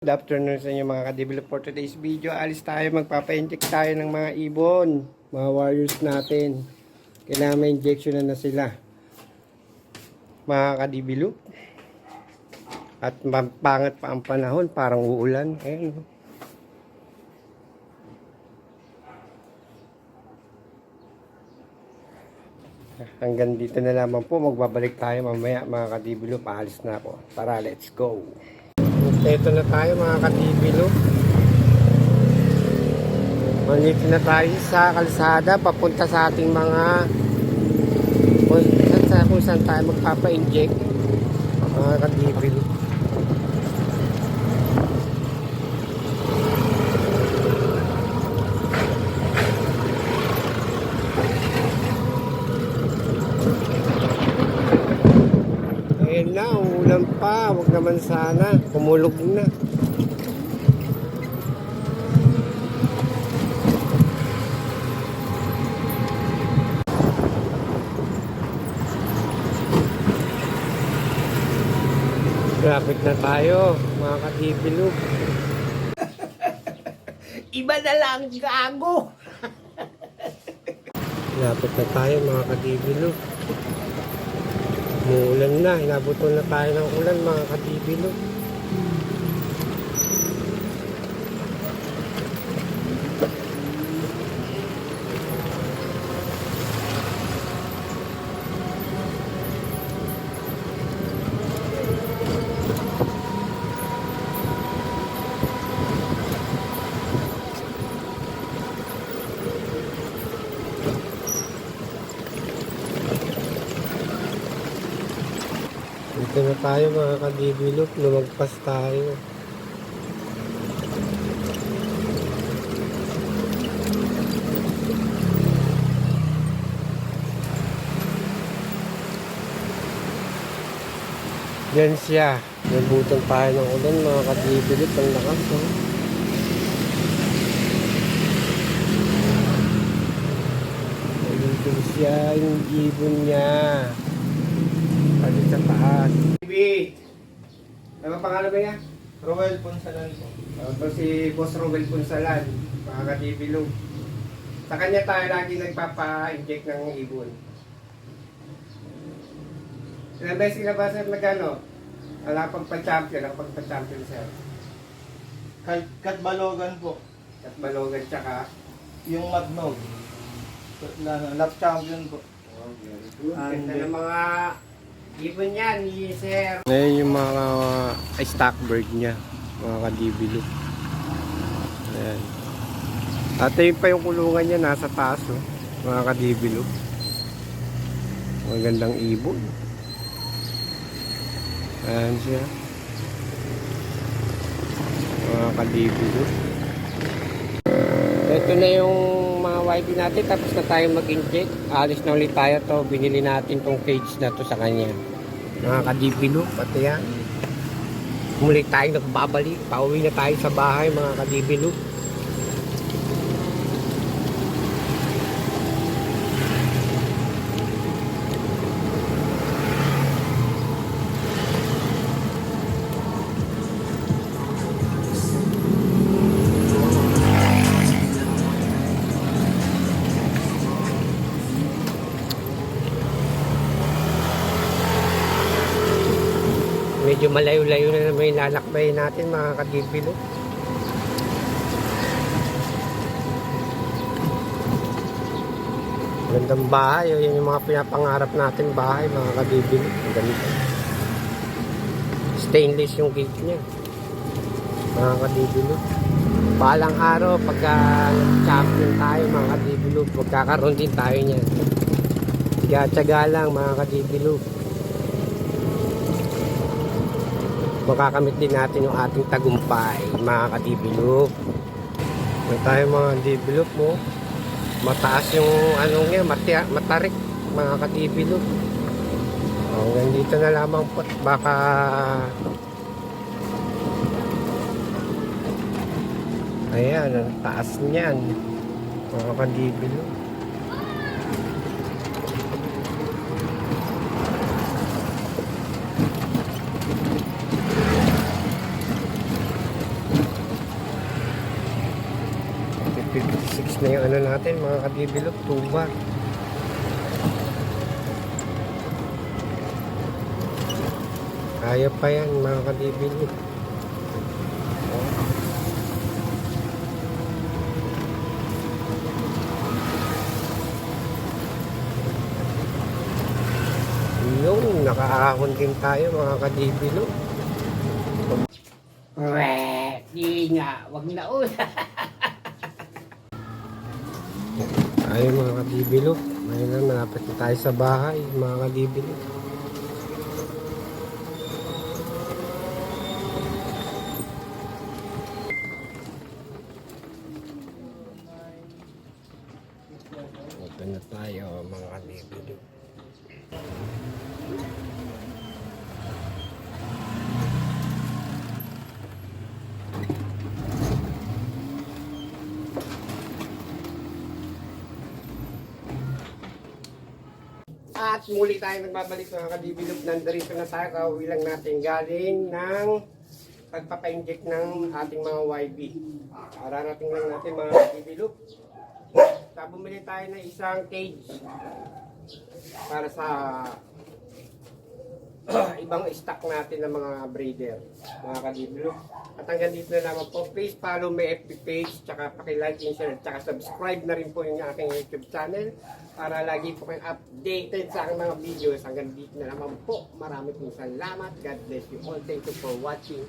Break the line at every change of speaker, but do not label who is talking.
Good afternoon sa inyo mga ka-develop. For today's video, alis tayo, magpapa-inject tayo ng mga ibon, mga warriors natin. Kailangan may injection na sila mga ka-develop. At pangit pa ang panahon, parang uulan. Ayun. Hanggang dito na lamang po, magbabalik tayo mamaya mga ka-develop. Alis na ako. Tara, let's go. Ito na tayo mga ka-develop. Nandito na tayo sa kalsada papunta sa ating mga kung saan tayo magpapa-inject mga ka-develop. Ayun na, ulan pa, wag naman sana, kumulog na. Traffic na tayo, mga ka-develop.
Iba na lang, gago!
Lapit na tayo, mga ka-develop. Umuulan na, inabutan na tayo ng ulan, mga ka-develop. Dito na tayo mga ka-develop, lumagpas tayo. Yan siya, nabutan tayo ng ulan mga ka-develop, ang lakas. Dito siya, yung ibon niya. Pati sa taas. Bibi! Ano pangalan ba niya?
Roel Ponsalan po.
Ito si Boss Roel Punsalan, mga ka-develop. Sa kanya tayo lagi nagpapa-inject ng ibon. Ilang beses na ba sir nagano? Wala pang pa-champion, ang pagpa-champion sir.
Katbalogan po.
At Balogan tsaka.
Yung Magnog. Lap champion po.
Oh, very good. Ganda ng mga ibon niya ni sir. Ngayon yung mga stock bird niya, mga ka-develop. Ayan. At yun pa yung kulungan niya, nasa taas, oh, mga ka-develop. Magandang ibon. Ayan siya. Mga ka-develop. Ito na yung mga YB natin, tapos na tayo mag-inject. Alis na ulit tayo to. Binili natin tong cage na to sa kanya. Mga ka-develop, pati yan. Muli tayo nagbabalik. Pauwi na tayo sa bahay, mga ka-develop. Medyo malayo-layo na naman yung lalakbay natin mga ka-develop. Gandang bahay, yun yung mga pinapangarap natin bahay mga ka-develop. Ganito. Stainless yung gate niya mga ka-develop. Balang araw pagka champion tayo mga ka-develop, magkakaroon din tayo niyan. Tiyaga lang mga ka-develop. Makakamit din natin yung ating tagumpay mga ka-develop. May tayo mga develop mo. Mataas yung ano nga, matarik mga ka-develop. Hanggang dito na lamang po. Baka ayan, ang taas niyan mga ka-develop. 56 na yung ano natin mga kadibilog, 2 bar. Kaya pa yan mga kadibilog. Yung nakaahon din tayo mga kadibilog.
Di nga, wag na una.
Tayo mga kadibilog. Ngayon na malapit na tayo sa bahay mga kadibilog. Ito na tayo mga kadibilog. At muli tayo nagbabalik mga kadibilog. Nandito na tayo, kauwi lang natin galing ng pagpapa-inject ng ating mga YB. Ararating lang natin mga kadibilog. Bumili tayo ng isang cage para sa ibang stock natin ng mga breeder, mga kadibilog. At hanggang dito na naman po. Please follow my FB page, tsaka paki-like, share, tsaka subscribe na rin po yung aking YouTube channel para lagi po kayong updated sa aking mga videos. Hanggang dito na naman po. Maraming salamat. God bless you all. Thank you for watching.